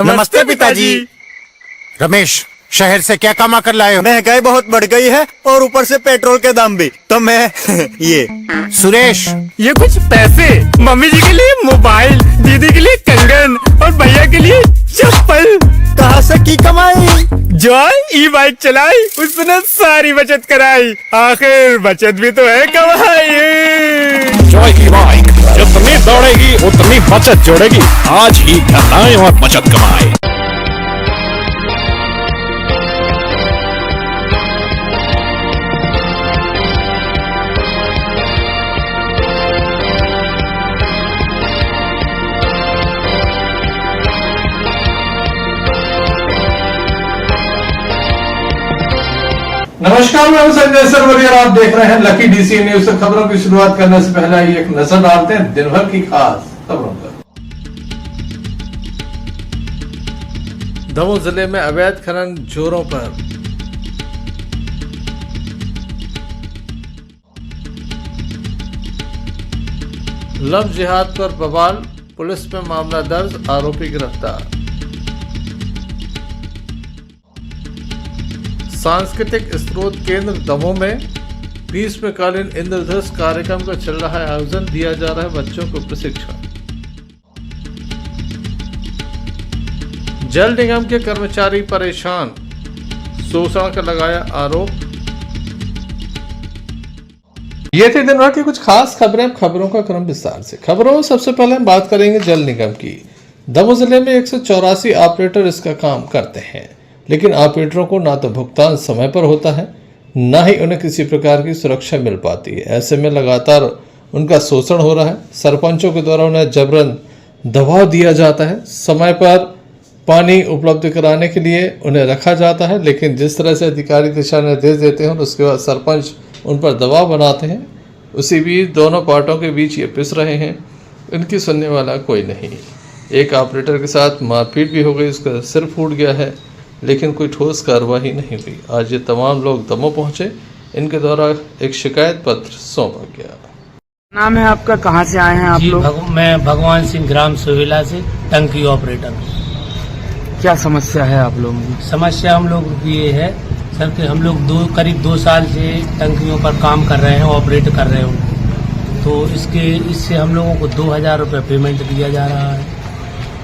नमस्ते पिताजी। रमेश, शहर से क्या कमा कर लाए हो? महंगाई बहुत बढ़ गई है और ऊपर से पेट्रोल के दाम भी, तो मैं ये। सुरेश, ये कुछ पैसे मम्मी जी के लिए मोबाइल, दीदी के लिए कंगन और भैया के लिए चप्पल। कहाँ से की कमाई? जो ई बाइक चलाई उसने सारी बचत कराई, आखिर बचत भी तो है कमाई। जॉय की बाइक जितनी दौड़ेगी उतनी बचत जोड़ेगी। आज ही घर आए और बचत कमाए। नमस्कार, मैं हूं संजय सरवरिया और आप देख रहे हैं लकी डीसी न्यूज। खबरों की शुरुआत करने से पहले एक नजर डालते हैं दिन भर की खास खबरों पर। दमोह जिले में अवैध खनन जोरों पर। लव जिहाद पर बवाल, पुलिस में मामला दर्ज, आरोपी गिरफ्तार। सांस्कृतिक स्रोत केंद्र दमोह में ग्रीष्मकालीन इंद्रधनुष कार्यक्रम का चल रहा है आयोजन, दिया जा रहा है बच्चों को प्रशिक्षण। जल निगम के कर्मचारी परेशान, शोषण का लगाया आरोप। ये थी दिन भर की कुछ खास खबरें। खबरों का क्रम विस्तार से। खबरों में सबसे पहले हम बात करेंगे जल निगम की। दमोह जिले में 184 ऑपरेटर इसका काम करते हैं, लेकिन ऑपरेटरों को ना तो भुगतान समय पर होता है, ना ही उन्हें किसी प्रकार की सुरक्षा मिल पाती है। ऐसे में लगातार उनका शोषण हो रहा है। सरपंचों के द्वारा उन्हें जबरन दबाव दिया जाता है। समय पर पानी उपलब्ध कराने के लिए उन्हें रखा जाता है, लेकिन जिस तरह से अधिकारी दिशा निर्देश देते हैं और उसके बाद सरपंच उन पर दबाव बनाते हैं, उसी बीच दोनों पार्टों के बीच ये पिस रहे हैं। इनकी सुनने वाला कोई नहीं। एक ऑपरेटर के साथ मारपीट भी हो गई, उसका सिर फूट गया है, लेकिन कोई ठोस कार्रवाई नहीं हुई। आज ये तमाम लोग दमोह पहुंचे, इनके द्वारा एक शिकायत पत्र सौंपा गया। नाम है आपका, कहाँ से आए हैं आप लोग? मैं भगवान सिंह ग्राम सोहेला से टंकी ऑपरेटर। क्या समस्या है आप लोगों की? समस्या हम लोग की ये है सर कि हम लोग करीब 2 साल से टंकियों पर काम कर रहे हैं, ऑपरेट कर रहे हो, तो इससे हम लोगों को 2000 रुपये पेमेंट दिया जा रहा है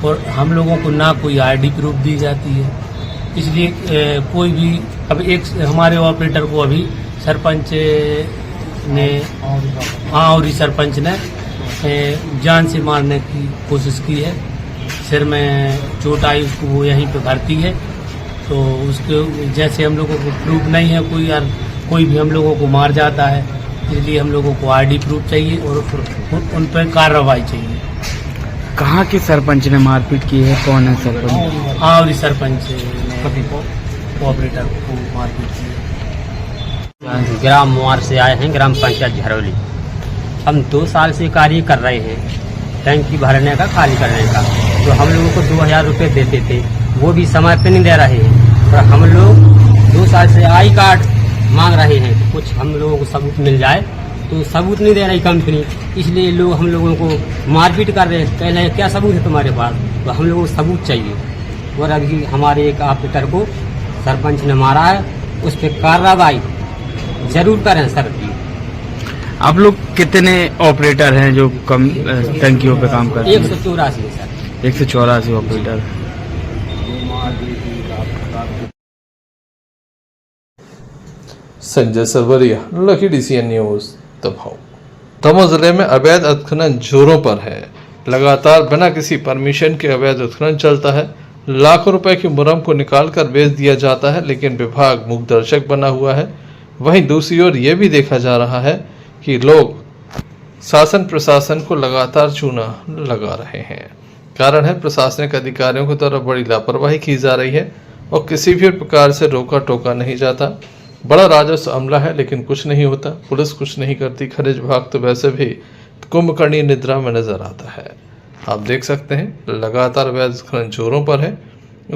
और हम लोगों को ना कोई ID प्रूफ दी जाती है। इसलिए कोई भी अब एक हमारे ऑपरेटर को अभी सरपंच ने और सरपंच ने जान से मारने की कोशिश की है। सिर में चोट आई, उसको वो यहीं पे भर्ती है। तो उसके जैसे हम लोगों को प्रूफ नहीं है कोई भी हम लोगों को मार जाता है, इसलिए हम लोगों को ID प्रूफ चाहिए और उन पर कार्रवाई चाहिए। कहाँ के सरपंच ने मारपीट की है? कौन है सरपंच? और सरपंच ने ऑपरेटर को मारपीट की है। ग्राम मुआर से आए हैं, ग्राम पंचायत झरौली। हम 2 साल से कार्य कर रहे हैं, टैंकी भरने का, खाली करने का। तो हम लोगों को 2000 रुपये देते थे, वो भी समय पे नहीं दे रहे हैं। और हम लोग 2 साल से I कार्ड मांग रहे हैं, तो कुछ हम लोगों को सबूत मिल जाए, तो सबूत नहीं दे रही कंपनी, इसलिए लोग हम लोगों को मारपीट कर रहे हैं। पहले क्या सबूत है तुम्हारे पास? तो हम लोगों को सबूत चाहिए। और अभी हमारे एक ऑपरेटर को सरपंच ने मारा है, उस पर कार्रवाई जरूर करें सर। आप लोग कितने ऑपरेटर हैं जो कम टंकियों पे काम करते हैं? 184 sir. 184 operator. Sanjay Sarwaria, lucky DC news Damoh जिले में अवैध उत्खनन जोरों पर है। लगातार बिना किसी परमिशन के अवैध उत्खनन चलता है। लाखों रुपए की मुरम को निकालकर बेच दिया जाता है, लेकिन विभाग मूक दर्शक बना हुआ है। वहीं दूसरी ओर यह भी देखा जा रहा है कि लोग शासन प्रशासन को लगातार चूना लगा रहे हैं। कारण है प्रशासनिक अधिकारियों के द्वारा बड़ी लापरवाही की जा रही है और किसी भी प्रकार से रोका टोका नहीं जाता। बड़ा राजस्व अमला है, लेकिन कुछ नहीं होता। पुलिस कुछ नहीं करती। खनिज विभाग तो वैसे भी कुंभकर्णी निद्रा में नजर आता है। आप देख सकते हैं लगातार अवैध खनन जोरों पर है,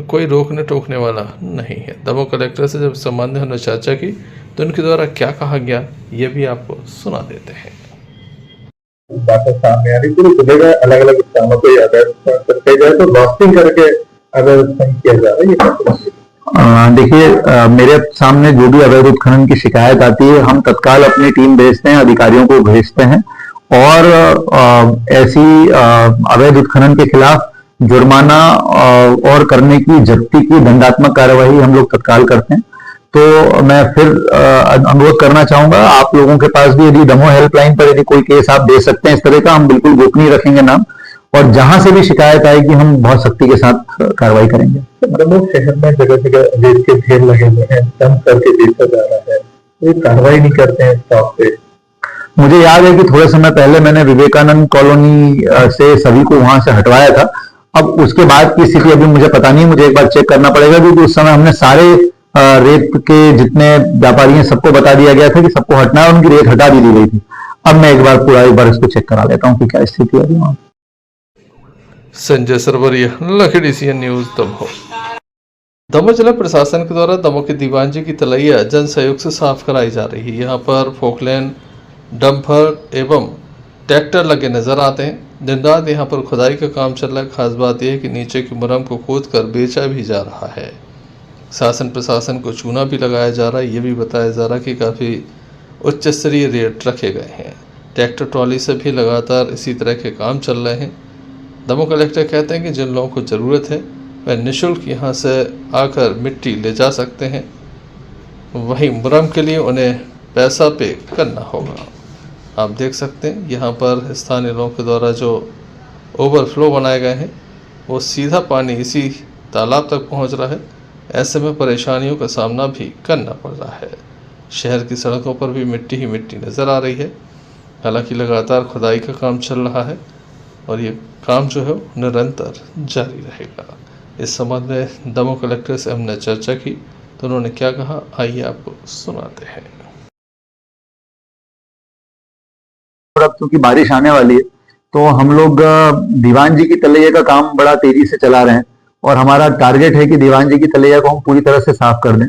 कोई रोकने टोकने वाला नहीं है। दमोह कलेक्टर से जब संबंध हमने चर्चा की तो उनके द्वारा क्या कहा गया, ये भी आपको सुना देते हैं। बातें सामने आ रही, पूरी जगह अलग अलग स्थानों पे अवैध करके गए तो लॉस्टिंग करके अवैध उत्खनन किया जा रहा है, ये कैसे मानेंगे? देखिए, मेरे सामने जो भी अवैध उत्खनन की शिकायत आती है, हम तत्काल अपनी टीम भेजते हैं, अधिकारियों को भेजते हैं और ऐसी अवैध उत्खनन के खिलाफ जुर्माना और करने की जब्ती की दंडात्मक कार्यवाही हम लोग तत्काल करते हैं। तो मैं फिर अनुरोध करना चाहूंगा आप लोगों के पास भी, यदि दमोह हेल्पलाइन पर यदि कोई केस आप दे सकते हैं इस तरह का, हम बिल्कुल गोपनीय रखेंगे नाम, और जहां से भी शिकायत आएगी हम बहुत सख्ती के साथ कार्रवाई करेंगे। दमोह शहर में जगह जगह रेत के ढेर लगे हुए हैं, डंप करके बेचा जा रहा है, कोई कार्रवाई नहीं करते हैं स्टॉप पे। मुझे याद है कि थोड़े समय पहले मैंने विवेकानंद कॉलोनी से सभी को वहां से हटवाया था। अब उसके बाद की स्थिति अभी मुझे पता नहीं, मुझे एक बार चेक करना पड़ेगा, क्योंकि उस समय हमने सारे रेत के जितने व्यापारी हैं सबको बता दिया गया था कि सबको हटना है, उनकी रेत हटा दी गई थी। अब मैं एक बार इसको चेक करा लेता हूँ कि क्या स्थिति है वहां। संजय सरवरिया, लखी DCN न्यूज, दमोह। दमोह जिला प्रशासन के द्वारा दमोह के दीवानजी की तलैया जन सहयोग से साफ कराई जा रही है। यहाँ पर फोकलैन, डंपर एवं ट्रैक्टर लगे नजर आते हैं। दिन रात यहाँ पर खुदाई का काम चल रहा है। खास बात यह है कि नीचे की मुरम को खोद कर बेचा भी जा रहा है। शासन प्रशासन को चूना भी लगाया जा रहा है। ये भी बताया जा रहा है कि काफ़ी उच्च स्तरीय रेट रखे गए हैं। ट्रैक्टर ट्रॉली से भी लगातार इसी तरह के काम चल रहे हैं। दमोह कलेक्टर कहते हैं कि जिन लोगों को ज़रूरत है वह निःशुल्क यहाँ से आकर मिट्टी ले जा सकते हैं। वहीं मुरम के लिए उन्हें पैसा पे करना होगा। आप देख सकते हैं यहाँ पर स्थानीय लोगों के द्वारा जो ओवरफ्लो बनाए गए हैं वो सीधा पानी इसी तालाब तक पहुँच रहा है। ऐसे में परेशानियों का सामना भी करना पड़ रहा है। शहर की सड़कों पर भी मिट्टी ही मिट्टी नज़र आ रही है। हालांकि लगातार खुदाई का काम चल रहा है और ये काम जो है निरंतर जारी रहेगा। इस संबंध में दमोह कलेक्टर से हमने चर्चा की तो उन्होंने क्या कहा, आइए आपको सुनाते हैं। अब क्योंकि बारिश आने वाली है तो हम लोग दीवान जी की तलैया का काम बड़ा तेजी से चला रहे हैं और हमारा टारगेट है कि दीवान जी की तलैया को हम पूरी तरह से साफ कर दें।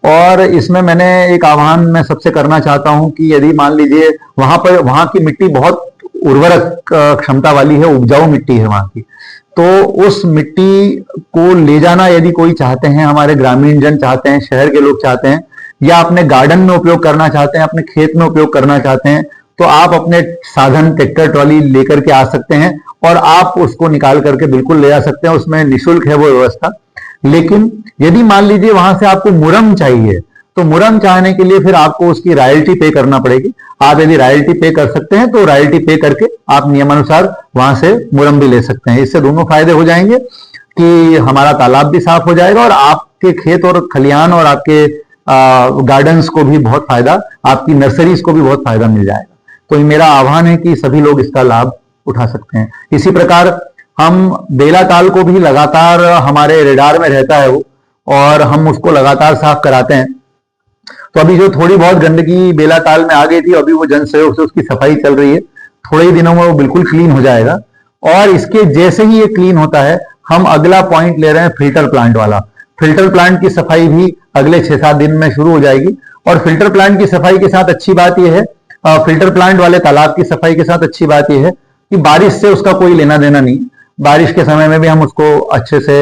और इसमें मैंने एक आह्वान मैं सबसे करना चाहता हूं कि यदि मान लीजिए वहां की मिट्टी बहुत उर्वरक क्षमता वाली है, उपजाऊ मिट्टी है वहां की, तो उस मिट्टी को ले जाना यदि कोई चाहते हैं, हमारे ग्रामीण जन चाहते हैं, शहर के लोग चाहते हैं, या अपने गार्डन में उपयोग करना चाहते हैं, अपने खेत में उपयोग करना चाहते हैं, तो आप अपने साधन ट्रैक्टर ट्रॉली लेकर के आ सकते हैं और आप उसको निकाल करके बिल्कुल ले जा सकते हैं। उसमें निःशुल्क है वो व्यवस्था। लेकिन यदि मान लीजिए वहां से आपको मुरम चाहिए तो मुरम चाहने के लिए फिर आपको उसकी रॉयल्टी पे करना पड़ेगी। आप यदि रॉयल्टी पे कर सकते हैं तो रॉयल्टी पे करके आप नियमानुसार वहां से मुरम भी ले सकते हैं। इससे दोनों फायदे हो जाएंगे कि हमारा तालाब भी साफ हो जाएगा और आपके खेत और खलिहान और आपके गार्डन्स को भी बहुत फायदा, आपकी नर्सरीज को भी बहुत फायदा मिल जाएगा। तो मेरा आह्वान है कि सभी लोग इसका लाभ उठा सकते हैं। इसी प्रकार हम बेला ताल को भी लगातार हमारे रेडार में रहता है वो, और हम उसको लगातार साफ कराते हैं। तो अभी जो थोड़ी बहुत गंदगी बेला ताल में आ गई थी, अभी वो जन सहयोग से उसकी सफाई चल रही है। थोड़े ही दिनों में वो बिल्कुल क्लीन हो जाएगा। और इसके जैसे ही ये क्लीन होता है, हम अगला पॉइंट ले रहे हैं फिल्टर प्लांट वाला। फिल्टर प्लांट की सफाई भी अगले 6-7 दिन में शुरू हो जाएगी। और फिल्टर प्लांट की सफाई के साथ अच्छी बात यह है, फिल्टर प्लांट वाले तालाब की सफाई के साथ अच्छी बात यह है कि बारिश से उसका कोई लेना देना नहीं। बारिश के समय में भी हम उसको अच्छे से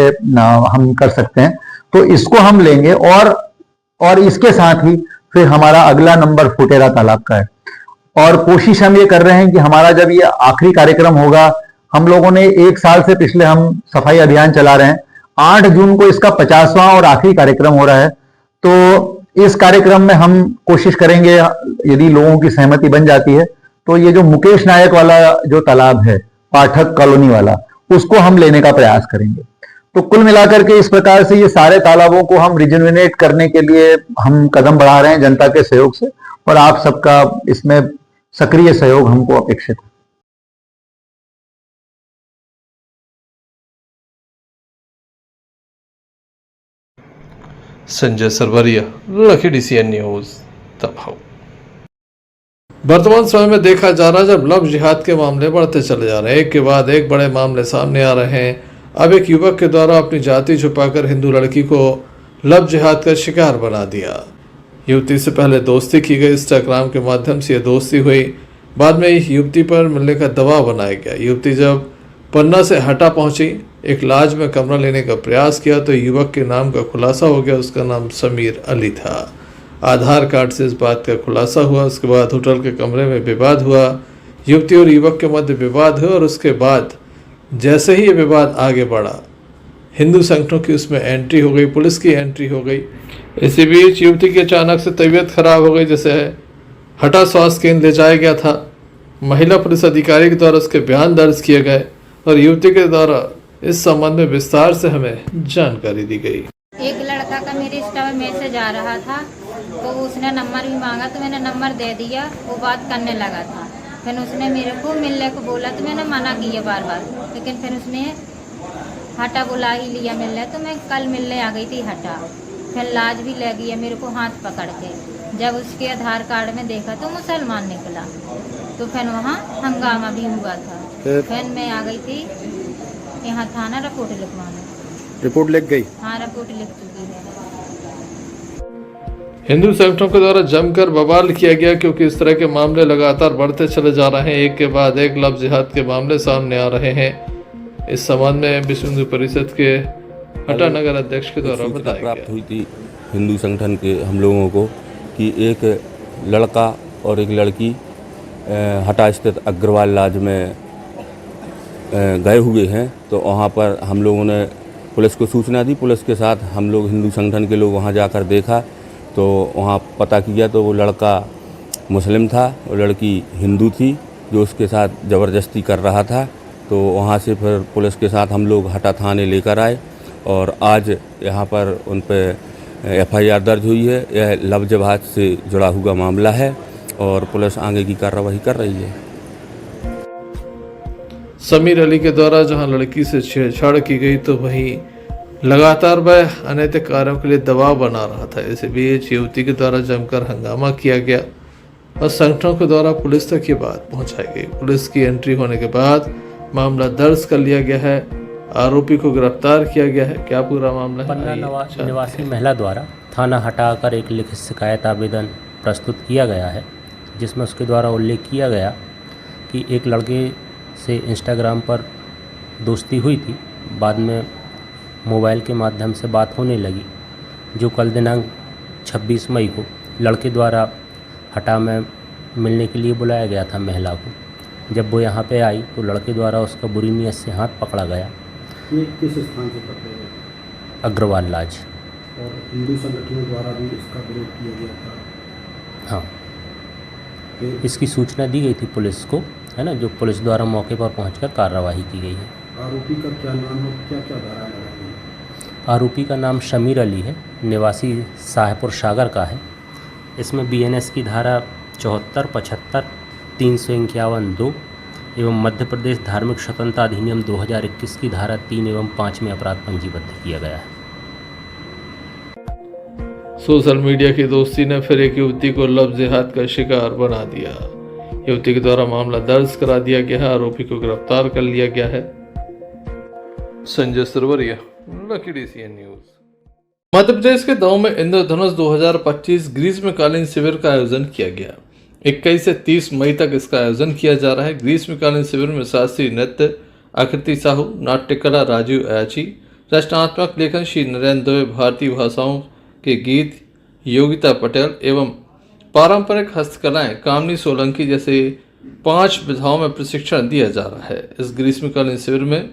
हम कर सकते हैं। तो इसको हम लेंगे और इसके साथ ही फिर हमारा अगला नंबर फुटेरा तालाब का है। और कोशिश हम ये कर रहे हैं कि हमारा जब ये आखिरी कार्यक्रम होगा, हम लोगों ने 1 साल से पिछले हम सफाई अभियान चला रहे हैं। 8 जून को इसका 50वां और आखिरी कार्यक्रम हो रहा है। तो इस कार्यक्रम में हम कोशिश करेंगे, यदि लोगों की सहमति बन जाती है, तो ये जो मुकेश नायक वाला जो तालाब है, पाठक कॉलोनी वाला, उसको हम लेने का प्रयास करेंगे। तो कुल मिलाकर के इस प्रकार से ये सारे तालाबों को हम रिजनरेट करने के लिए हम कदम बढ़ा रहे हैं जनता के सहयोग से, और आप सबका इसमें सक्रिय सहयोग हमको अपेक्षित है। संजय सरवरिया, लखी DCN न्यूज, दमोह। वर्तमान समय में देखा जा रहा है जब लव जिहाद के मामले बढ़ते चले जा रहे हैं, एक के बाद एक बड़े मामले सामने आ रहे हैं। अब एक युवक के द्वारा अपनी जाति छुपाकर हिंदू लड़की को लव जिहाद का शिकार बना दिया। युवती से पहले दोस्ती की गई, इंस्टाग्राम के माध्यम से यह दोस्ती हुई। बाद में युवती पर मिलने का दबाव बनाया गया। युवती जब पन्ना से हटा पहुंची एक लॉज में कमरा लेने का प्रयास किया तो युवक के नाम का खुलासा हो गया। उसका नाम समीर अली था। आधार कार्ड से इस बात का खुलासा हुआ। उसके बाद होटल के कमरे में विवाद हुआ। युवती और युवक के मध्य विवाद हुआ और उसके बाद जैसे ही ये विवाद आगे बढ़ा, हिंदू संगठनों की उसमें एंट्री हो गई, पुलिस की एंट्री हो गई। इसी बीच युवती की अचानक से तबीयत खराब हो गई, जैसे हटा स्वास्थ्य केंद्र ले जाया गया था। महिला पुलिस अधिकारी के द्वारा उसके बयान दर्ज किए गए और युवती के द्वारा इस संबंध में विस्तार से हमें जानकारी दी गई। एक लड़का का मेरे इंस्टा में मैसेज आ रहा था, तो उसने नंबर भी मांगा तो मैंने नंबर दे दिया। वो बात करने लगा था, फिर उसने मेरे को मिलने को बोला तो मैंने मना किया बार बार, लेकिन फिर उसने हटा बुला ही लिया मिलने। तो मैं कल मिलने आ गई थी हटा, फिर लाज भी ले गया मेरे को हाथ पकड़ के। जब उसके आधार कार्ड में देखा तो मुसलमान निकला, तो फिर वहाँ हंगामा भी हुआ था। फिर मैं आ गई थी यहाँ थाना रिपोर्ट लिखवाने। रिपोर्ट लिख गई? हाँ, रिपोर्ट लिख चुकी है। हिंदू संगठनों के द्वारा जमकर बवाल किया गया, क्योंकि इस तरह के मामले लगातार बढ़ते चले जा रहे हैं। एक के बाद एक लव जिहाद के मामले सामने आ रहे हैं। इस संबंध में विश्व हिंदू परिषद के हटा नगर अध्यक्ष के द्वारा बताया प्राप्त गया। हुई थी हिंदू संगठन के हम लोगों को कि एक लड़का और एक लड़की हटा स्थित अग्रवाल लॉज में गए हुए हैं। तो वहाँ पर हम लोगों ने पुलिस को सूचना दी। पुलिस के साथ हम लोग हिंदू संगठन के लोग वहाँ जाकर देखा, तो वहाँ पता किया तो वो लड़का मुस्लिम था और लड़की हिंदू थी, जो उसके साथ ज़बरदस्ती कर रहा था। तो वहाँ से फिर पुलिस के साथ हम लोग हटा थाने लेकर आए और आज यहाँ पर उन पर FIR दर्ज हुई है। यह लव जिहाद से जुड़ा हुआ मामला है और पुलिस आगे की कार्रवाई कर रही है। समीर अली के द्वारा जहां लड़की से छेड़छाड़ की गई, तो वहीं लगातार वह अनैतिक कार्यों के लिए दबाव बना रहा था। इसी बीच युवती के द्वारा जमकर हंगामा किया गया और संगठनों के द्वारा पुलिस तक ये बात पहुंचाई गई। पुलिस की एंट्री होने के बाद मामला दर्ज कर लिया गया है, आरोपी को गिरफ्तार किया गया है। क्या पूरा मामला है? पन्ना निवासी महिला द्वारा थाना हटाकर एक लिखित शिकायत आवेदन प्रस्तुत किया गया है, जिसमें उसके द्वारा उल्लेख किया गया कि एक लड़के से इंस्टाग्राम पर दोस्ती हुई थी, बाद में मोबाइल के माध्यम से बात होने लगी, जो कल दिनांक 26 मई को लड़के द्वारा हटा में मिलने के लिए बुलाया गया था महिला को। जब वो यहाँ पे आई तो लड़के द्वारा उसका बुरी नीयत से हाथ पकड़ा गया। ये किस स्थान से पकड़े गए? अग्रवाल लॉज। और हिंदू संगठनों द्वारा भी इसका विरोध किया गया था। हाँ, इसकी सूचना दी गई थी पुलिस को, है ना, जो पुलिस द्वारा मौके पर पहुंचकर कार्रवाई की गई है। आरोपी का क्या नाम है, क्या क्या धारा लगाई गई? आरोपी का नाम समीर अली है, निवासी शाहपुर सागर का है। इसमें BNS की धारा 74, 75, 351(2) एवं मध्य प्रदेश धार्मिक स्वतंत्रता अधिनियम 2021 की धारा 3 एवं 5 में अपराध पंजीबद्ध किया गया है। सोशल मीडिया की दोस्ती ने फिर एक युवती को लव जिहाद का शिकार बना दिया। युवती के द्वारा मामला दर्ज करा दिया गया है, आरोपी को गिरफ्तार कर लिया गया है। Sanjay Sarwaria, lucky DCN news. Madhya Pradesh के दमोह में इंद्रधनुष 2025 ग्रीष्मकालीन शिविर का आयोजन किया गया। 21 से 30 मई तक इसका आयोजन किया जा रहा है। ग्रीष्मकालीन शिविर में शास्त्रीय नृत्य आकृति साहू, नाट्य कला राजीव अयाची, रचनात्मक लेखन श्री नरेंद्र दवे, भारतीय भाषाओं के गीत योगिता पटेल एवं पारंपरिक हस्तकलाएं कामनी सोलंकी जैसे 5 विधाओं में प्रशिक्षण दिया जा रहा है। इस ग्रीष्मकालीन शिविर में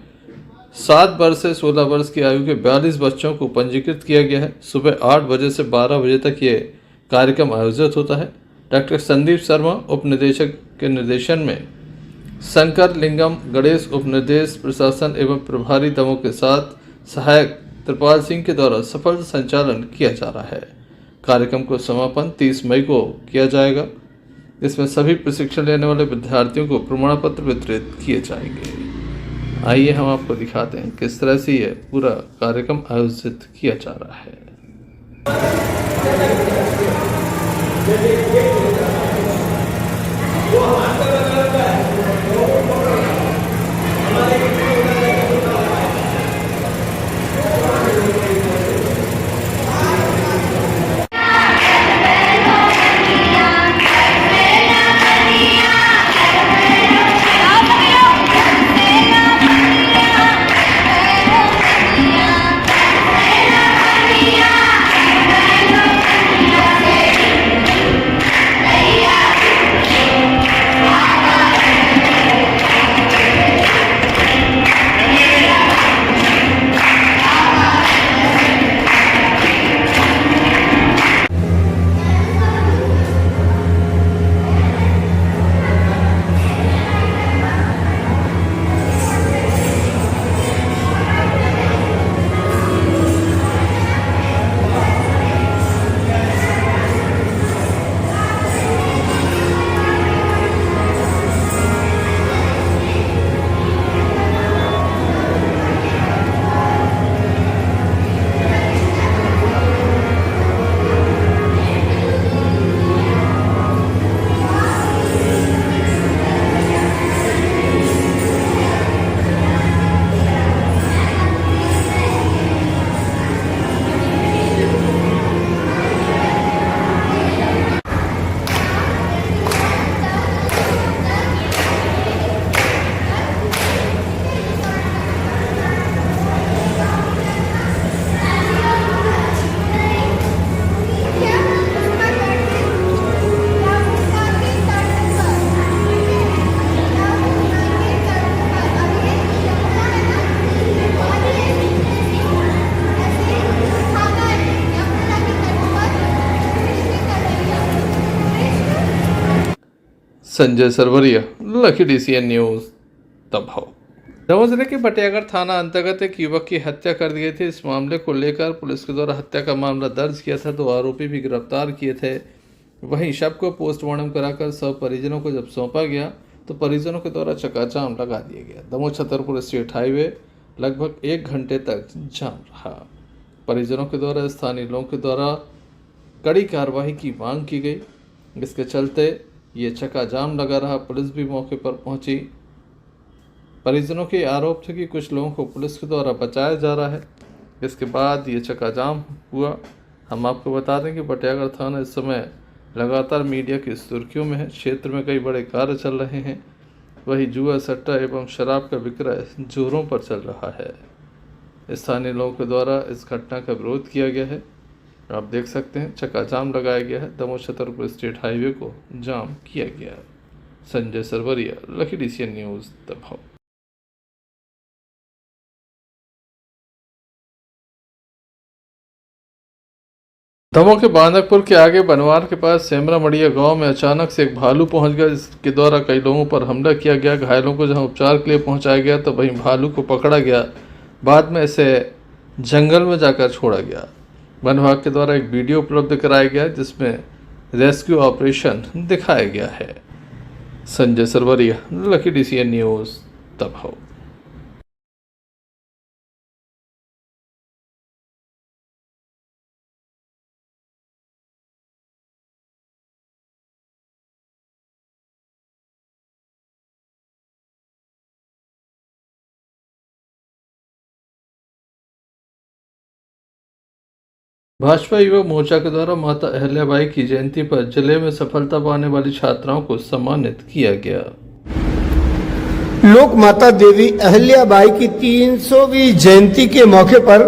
7 वर्ष से 16 वर्ष की आयु के 42 बच्चों को पंजीकृत किया गया है। सुबह 8 बजे से 12 बजे तक ये कार्यक्रम आयोजित होता है। डॉक्टर संदीप शर्मा उप निदेशक के निर्देशन में शंकर लिंगम गणेश उप निर्देश प्रशासन एवं प्रभारी दमों के साथ सहायक त्रिपाल सिंह के द्वारा सफल संचालन किया जा रहा है। कार्यक्रम को समापन 30 मई को किया जाएगा। इसमें सभी प्रशिक्षण लेने वाले विद्यार्थियों को प्रमाण पत्र वितरित किए जाएंगे। आइए हम आपको दिखाते हैं किस तरह से यह पूरा कार्यक्रम आयोजित किया जा रहा है। संजय सरवरिया, लखी DCN न्यूज दमोह। दमोह जिले के बटियागढ़ थाना अंतर्गत एक युवक की हत्या कर दी गई थी। इस मामले को लेकर पुलिस के द्वारा हत्या का मामला दर्ज किया था, 2 आरोपी भी गिरफ्तार किए थे। वहीं शव को पोस्टमार्टम कराकर सब परिजनों को जब सौंपा गया तो परिजनों के द्वारा चकाजाम लगा दिया गया। दमोह छतरपुर स्टेट हाईवे लगभग 1 घंटे तक जाम रहा। परिजनों के द्वारा स्थानीय लोगों के द्वारा कड़ी कार्रवाई की मांग की गई। इसके चलते ये चकाजाम लगा रहा। पुलिस भी मौके पर पहुंची। परिजनों के आरोप थे कि कुछ लोगों को पुलिस के द्वारा बचाया जा रहा है। इसके बाद ये चकाजाम हुआ। हम आपको बता दें कि बटियागढ़ थाना इस समय लगातार मीडिया की सुर्खियों में है। क्षेत्र में कई बड़े कार्य चल रहे हैं। वही जुआ, सट्टा एवं शराब का विक्रय जोरों पर चल रहा है। स्थानीय लोगों के द्वारा इस घटना का विरोध किया गया है। आप देख सकते हैं चक्का-जाम लगाया गया है। दमोह छतरपुर स्टेट हाईवे को जाम किया गया है। संजय सरवरिया, लखी DCN न्यूज दमोह। दमोह के बांदकपुर के आगे बनवार के पास सेमरा मड़िया गांव में अचानक से एक भालू पहुंच गया, जिसके द्वारा कई लोगों पर हमला किया गया। घायलों को जहां उपचार के लिए पहुंचाया गया तो वहीं भालू को पकड़ा गया। बाद में इसे जंगल में जाकर छोड़ा गया। वन विभाग के द्वारा एक वीडियो उपलब्ध कराया गया जिसमें रेस्क्यू ऑपरेशन दिखाया गया है। संजय सरवरिया, लखी DCN न्यूज दमोह। भाजपा युवा मोर्चा के द्वारा माता अहल्याबाई की जयंती पर जिले में सफलता पाने वाली छात्राओं को सम्मानित किया गया। लोक माता देवी अहल्याबाई की 300वीं जयंती के मौके पर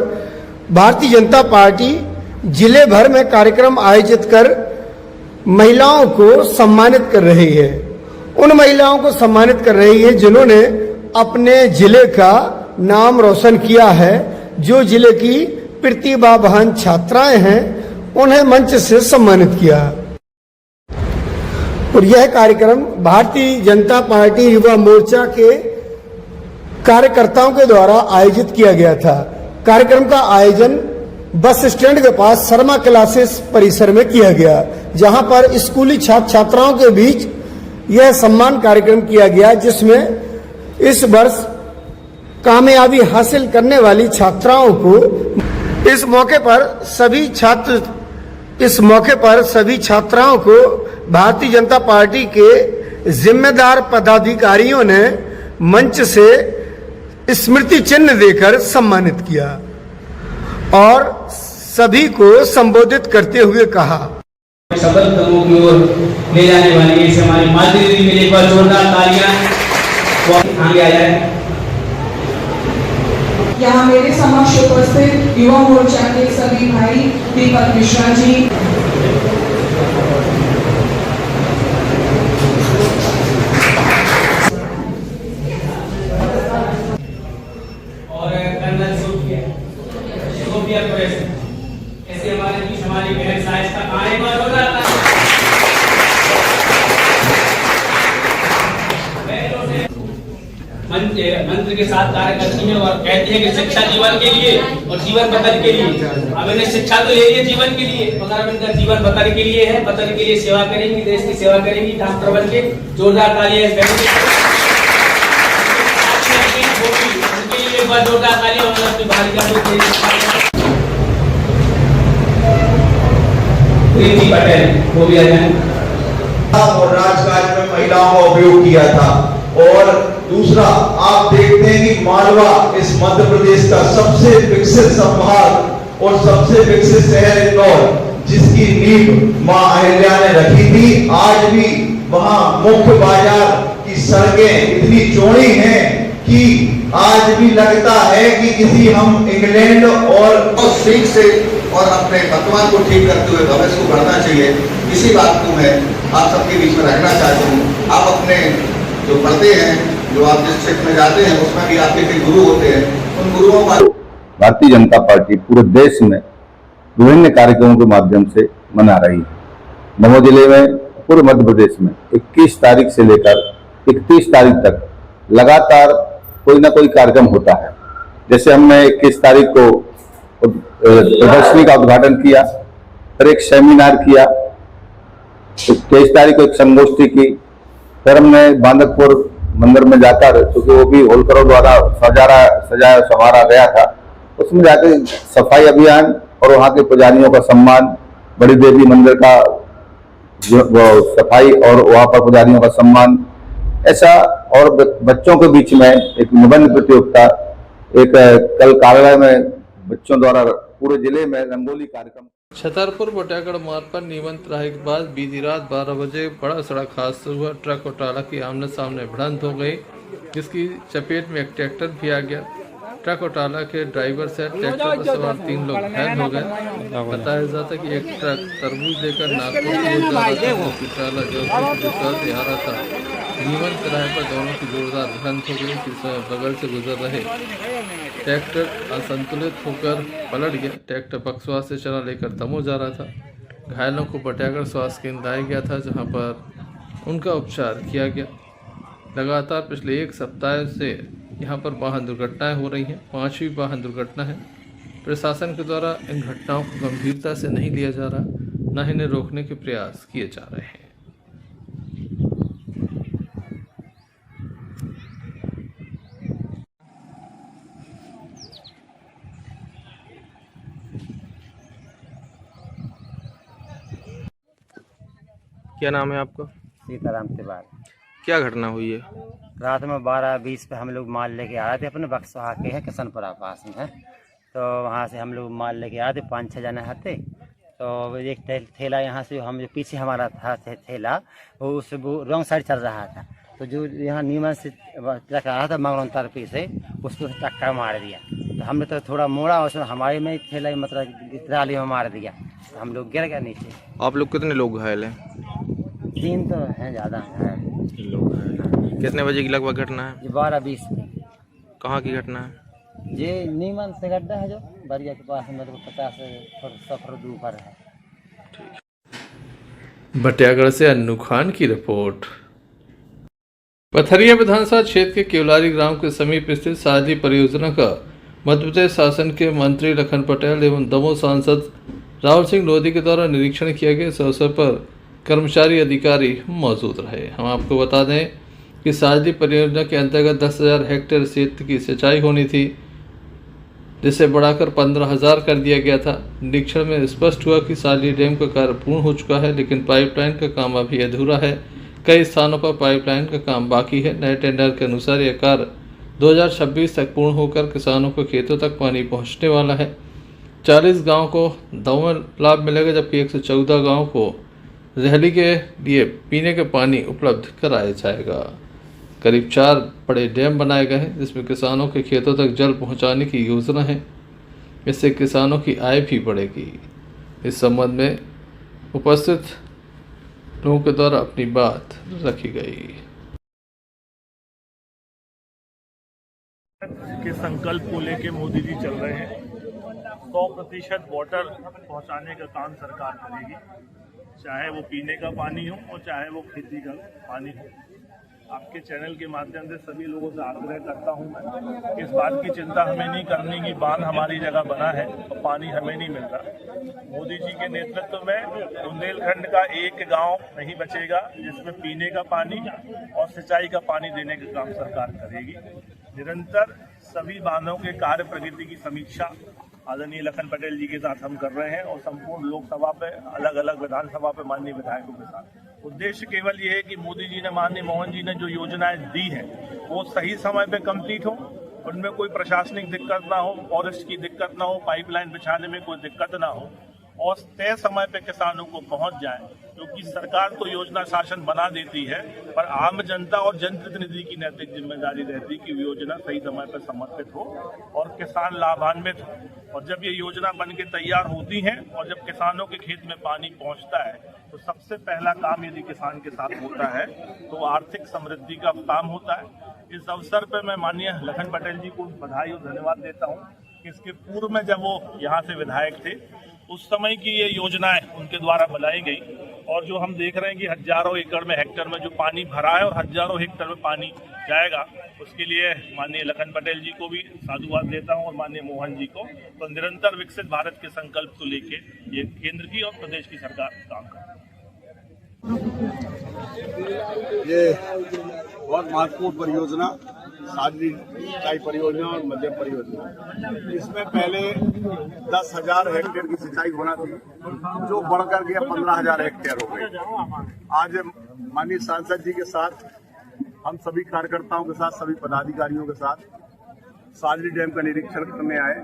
भारतीय जनता पार्टी जिले भर में कार्यक्रम आयोजित कर महिलाओं को सम्मानित कर रही है। उन महिलाओं को सम्मानित कर रही है जिन्होंने अपने जिले का नाम रोशन किया है। जो जिले की प्रतिभावान छात्राएं हैं उन्हें मंच से सम्मानित किया। और यह कार्यक्रम भारतीय जनता पार्टी युवा मोर्चा के कार्यकर्ताओं के द्वारा आयोजित किया गया था। कार्यक्रम का आयोजन बस स्टैंड के पास शर्मा क्लासेस परिसर में किया गया, जहां पर स्कूली छात्र छात्राओं के बीच यह सम्मान कार्यक्रम किया गया, जिसमें इस वर्ष कामयाबी हासिल करने वाली छात्राओं को इस मौके पर सभी छात्राओं को भारतीय जनता पार्टी के जिम्मेदार पदाधिकारियों ने मंच से स्मृति चिन्ह देकर सम्मानित किया और सभी को संबोधित करते हुए कहा। सफल कदमों की ओर ले जाने वाली इस हमारी माधुरी दीदी के लिए एक बार जोरदार तालियां आगे आ जाए। यहाँ मेरे समक्ष उपस्थित युवा मोर्चा के सभी भाई दीपक मिश्रा जी, और कर्नल सोफिया कुरैशी, ऐसे हमारे बीच हमारी बहन साइस्ता कहाँ एक बार हो रहा था। मंत्र के साथ कार्य करती है और कहती है कि शिक्षा जीवन के लिए और जीवन बदल के लिए। अब इन्हें शिक्षा तो ले लिया जीवन के लिए, मगर अब इनका जीवन बदल के लिए है। बदल के लिए सेवा करेंगी, देश की सेवा करेंगी डॉक्टर बन के। जोरदार तालियां इस बहन उनके लिए एक बार जोरदार तालियां। हम अपनी बालिका प्रीति पटेल वो भी आ जाए। और राजकाज में महिलाओं का उपयोग किया था। और दूसरा, आप देखते हैं कि मालवा इस मध्य प्रदेश का सबसे विकसित संभाग और सबसे विकसित शहर इंदौर, जिसकी नींव मां अहिल्या ने रखी थी, आज भी वहां मुख्य बाजार की सड़कें इतनी चौड़ी हैं कि आज भी लगता है कि किसी हम इंग्लैंड और सीख से और अपने वर्तमान को ठीक करते हुए भविष्य को बढ़ना चाहिए। इसी बात को मैं आप सबके बीच में रखना चाहता हूँ। आप अपने जो पढ़ते हैं, जो आप जिस क्षेत्र में जाते हैं, उसमें भी आपके कई गुरु होते हैं। उन गुरुओं का भारतीय जनता पार्टी पूरे देश में विभिन्न कार्यक्रमों के माध्यम से मना रही है। दमोह जिले में पूरे मध्य प्रदेश में 21 तारीख से लेकर 31 तारीख तक लगातार कोई ना कोई कार्यक्रम होता है। जैसे हमने 21 तारीख को प्रदर्शनी का उद्घाटन किया, फिर एक सेमिनार किया, 23 तारीख को एक संगोष्ठी की, फिर हमने बांदकपुर मंदिर में जाकर, क्योंकि वो भी होलकरों द्वारा सजाया संवारा गया था, उसमें जाकर सफाई अभियान और वहाँ के पुजारियों का सम्मान, बड़ी देवी मंदिर का सफाई और वहाँ पर पुजारियों का सम्मान, ऐसा। और बच्चों के बीच में एक निबंध प्रतियोगिता, एक कल कार्यालय में बच्चों द्वारा पूरे जिले में रंगोली कार्यक्रम। छतरपुर बटागढ़ मार्ग पर नियमित ट्रैफिक के बाद बीती रात 12 बजे बड़ा सड़क हादसा हुआ। ट्रक और ट्राला की आमने सामने भिड़ंत हो गई, जिसकी चपेट में एक ट्रैक्टर भी आ गया। ट्रक और ट्राला के ड्राइवर से ट्रैक्टर पर सवार 3 लोग घायल हो गए। बताया जाता है कि एक ट्रक तरबूज लेकर नागपुर की ओर जा रहा था, जबकि ट्राला जोधपुर से आ रहा था। नियमित किराए पर दोनों की जोरदार भिड़ंत हो गई, जिसमें बगल से गुजर रहे ट्रैक्टर असंतुलित होकर पलट गया। ट्रैक्टर बक्सवा से चना लेकर दमोह जा रहा था। घायलों को बटागढ़ स्वास्थ्य केंद्र लाया गया था, जहां पर उनका उपचार किया गया। लगातार पिछले 1 सप्ताह से यहां पर वाहन दुर्घटनाएं हो रही हैं। 5वीं वाहन दुर्घटना है। प्रशासन के द्वारा इन घटनाओं को गंभीरता से नहीं लिया जा रहा, न इन्हें रोकने के प्रयास किए जा रहे हैं। क्या नाम है आपका? सीताराम तिवारी। क्या घटना हुई है? रात में 12:20 पे हम लोग माल लेके आ रहे थे अपने बक्सवा के है किशनपुरा पास में है, तो वहाँ से हम लोग माल लेके आ रहे थे, 5-6 जने थे। तो एक ठेला यहाँ से हम जो पीछे हमारा था ठेला, वो रॉन्ग साइड चल रहा था, तो जो यहाँ नीमन से ट्रक आ रहा था मंगलम तरफी से, उसको टक्कर मार दिया। तो हमने तो थोड़ा मोड़ा, उसमें हमारे में ठेला मतलब ट्राली में मार दिया, तो हम लोग गिर गए नीचे। आप लोग कितने लोग घायल हैं? 3 तो हैं, ज़्यादा हैं। लोग घायल। कितने बजे की लगभग घटना है? 12:20 की। कहाँ की घटना है? ये नीमन से गड्ढा है जो बरिया के पास, मतलब 50 फुट ऊपर है। बटागढ़ से अन्नू खान की रिपोर्ट। पथरिया विधानसभा क्षेत्र के केवलारी ग्राम के समीप स्थित सादली परियोजना का मध्य प्रदेश शासन के मंत्री लखन पटेल एवं दमोह सांसद राहुल सिंह लोधी के द्वारा निरीक्षण किया गया। इस अवसर पर कर्मचारी अधिकारी मौजूद रहे। हम आपको बता दें कि सादली परियोजना के अंतर्गत 10,000 हेक्टेयर क्षेत्र की सिंचाई होनी थी, जिसे बढ़ाकर 15,000 कर दिया गया था। निरीक्षण में स्पष्ट हुआ कि सादली डैम का कार्य पूर्ण हो चुका है, लेकिन पाइपलाइन का काम अभी अधूरा है। कई स्थानों पर पाइपलाइन का काम बाकी है। नए टेंडर के अनुसार यह कार्य 2026 तक पूर्ण होकर किसानों को खेतों तक पानी पहुंचने वाला है। 40 गाँव को दमोह में लाभ मिलेगा, जबकि 114 गाँव को रहली के लिए पीने का पानी उपलब्ध कराया जाएगा। करीब 4 बड़े डैम बनाए गए हैं, जिसमें किसानों के खेतों तक जल पहुंचाने की योजना है। इससे किसानों की आय भी बढ़ेगी। इस संबंध में उपस्थित लोगों के द्वारा अपनी बात रखी गई। के संकल्प को लेके मोदी जी चल रहे हैं। 100% वाटर पहुंचाने का काम सरकार करेगी, चाहे वो पीने का पानी हो और चाहे वो खेती का पानी हो। आपके चैनल के माध्यम से सभी लोगों से आग्रह करता हूं मैं, इस बात की चिंता हमें नहीं करनी कि बांध हमारी जगह बना है और पानी हमें नहीं मिल रहा। मोदी जी के नेतृत्व में बुंदेलखंड का एक गांव नहीं बचेगा जिसमें पीने का पानी और सिंचाई का पानी देने का काम सरकार करेगी। निरंतर सभी बांधों के कार्य प्रगति की समीक्षा आदरणीय लखन पटेल जी के साथ हम कर रहे हैं और संपूर्ण लोकसभा पे, अलग अलग विधानसभा पे माननीय विधायकों के साथ। उद्देश्य केवल ये है कि मोदी जी ने, माननीय मोहन जी ने जो योजनाएं दी है वो सही समय पे कंप्लीट हो, उनमें कोई प्रशासनिक दिक्कत ना हो, फॉरेस्ट की दिक्कत ना हो, पाइपलाइन बिछाने में कोई दिक्कत ना हो और तय समय पे किसानों को पहुंच जाए। क्योंकि सरकार तो योजना शासन बना देती है, पर आम जनता और जनप्रतिनिधि की नैतिक जिम्मेदारी रहती है कि योजना सही समय पर समर्पित हो और किसान लाभान्वित हो। और जब ये योजना बन के तैयार होती है और जब किसानों के खेत में पानी पहुंचता है, तो सबसे पहला काम यदि किसान के साथ होता है तो आर्थिक समृद्धि का काम होता है। इस अवसर पर मैं माननीय लखन पटेल जी को बधाई और धन्यवाद देता हूँ कि इसके पूर्व में जब वो यहाँ से विधायक थे, उस समय की ये योजनाएं उनके द्वारा बनाई गई और जो हम देख रहे हैं कि हजारों एकड़ में हेक्टेयर में जो पानी भरा है और हजारों हेक्टेयर में पानी जाएगा, उसके लिए माननीय लखन पटेल जी को भी साधुवाद देता हूं और माननीय मोहन जी को। तो निरंतर विकसित भारत के संकल्प को लेके ये केंद्र की और प्रदेश की सरकार काम कर रही है। ये बहुत महत्वपूर्ण परियोजना सादरी सिंचाई परियोजना और मध्यम परियोजना, इसमें पहले 10,000 हेक्टेयर की सिंचाई होना थी, जो बढ़कर के 15,000 हेक्टेयर हो गई। आज माननीय सांसद जी के साथ, हम सभी कार्यकर्ताओं के साथ, सभी पदाधिकारियों के साथ सादरी डैम का निरीक्षण करने आए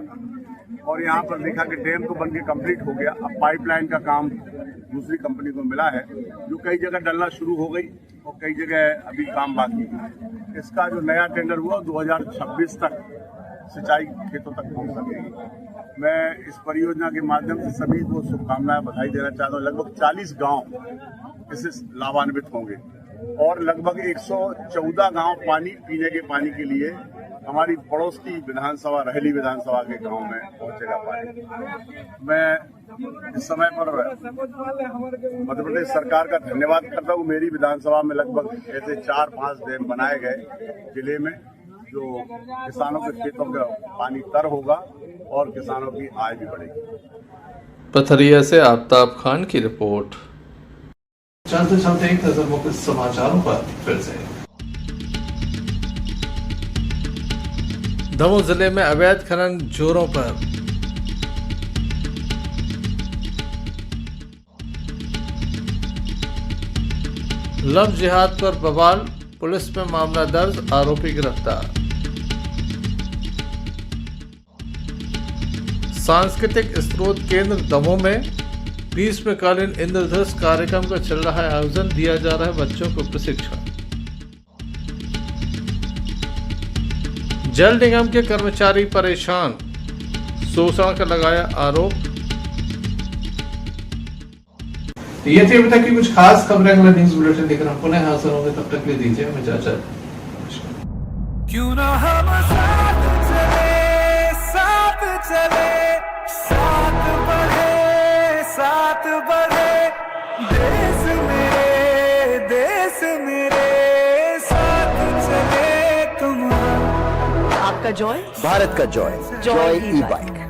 और यहाँ पर देखा कि डैम तो बनके कंप्लीट हो गया। अब पाइपलाइन का काम दूसरी कंपनी को मिला है, जो कई जगह डलना शुरू हो गई और कई जगह अभी काम बाकी है। इसका जो नया टेंडर हुआ 2026 तक सिंचाई खेतों तक पहुंच सकेगी। मैं इस परियोजना के माध्यम से सभी को शुभकामनाएं, बधाई देना चाहता हूँ। लगभग 40 गांव इससे लाभान्वित होंगे और लगभग 114 गांव पीने के पानी के लिए हमारी पड़ोस की विधानसभा, रहेली विधानसभा के गांव में पहुंचेगा पानी। मैं इस समय पर मध्य प्रदेश सरकार का धन्यवाद करता हूँ। मेरी विधानसभा में लगभग ऐसे 4-5 डैम बनाए गए जिले में, जो किसानों के खेतों का पानी तर होगा और किसानों की आय भी बढ़ेगी। पथरिया से आफ्ताब खान की रिपोर्ट। चलते चलते एक नजर मुख्य समाचारों पर फिर से। दमोह जिले में अवैध खनन जोरों पर। लव जिहाद पर बवाल, पुलिस में मामला दर्ज, आरोपी गिरफ्तार। सांस्कृतिक स्रोत केंद्र दमोह में 20वें इंद्रधनुष कार्यक्रम का चल रहा है आयोजन, दिया जा रहा है बच्चों को प्रशिक्षण। जल निगम के कर्मचारी परेशान, शोषण का लगाया आरोप। ये थी अभी तक की कुछ खास खबरें। अगला न्यूज बुलेटिन लेकर हम पुनः हाजिर होंगे, तब तक के लिए दीजिए हमें इजाजत। क्यों ना हम साथ चले, साथ चले, साथ बढ़े, साथ बढ़े, देश मेरे साथ चले तुम। आपका जॉय, भारत का जॉय, जॉय ई बाइक।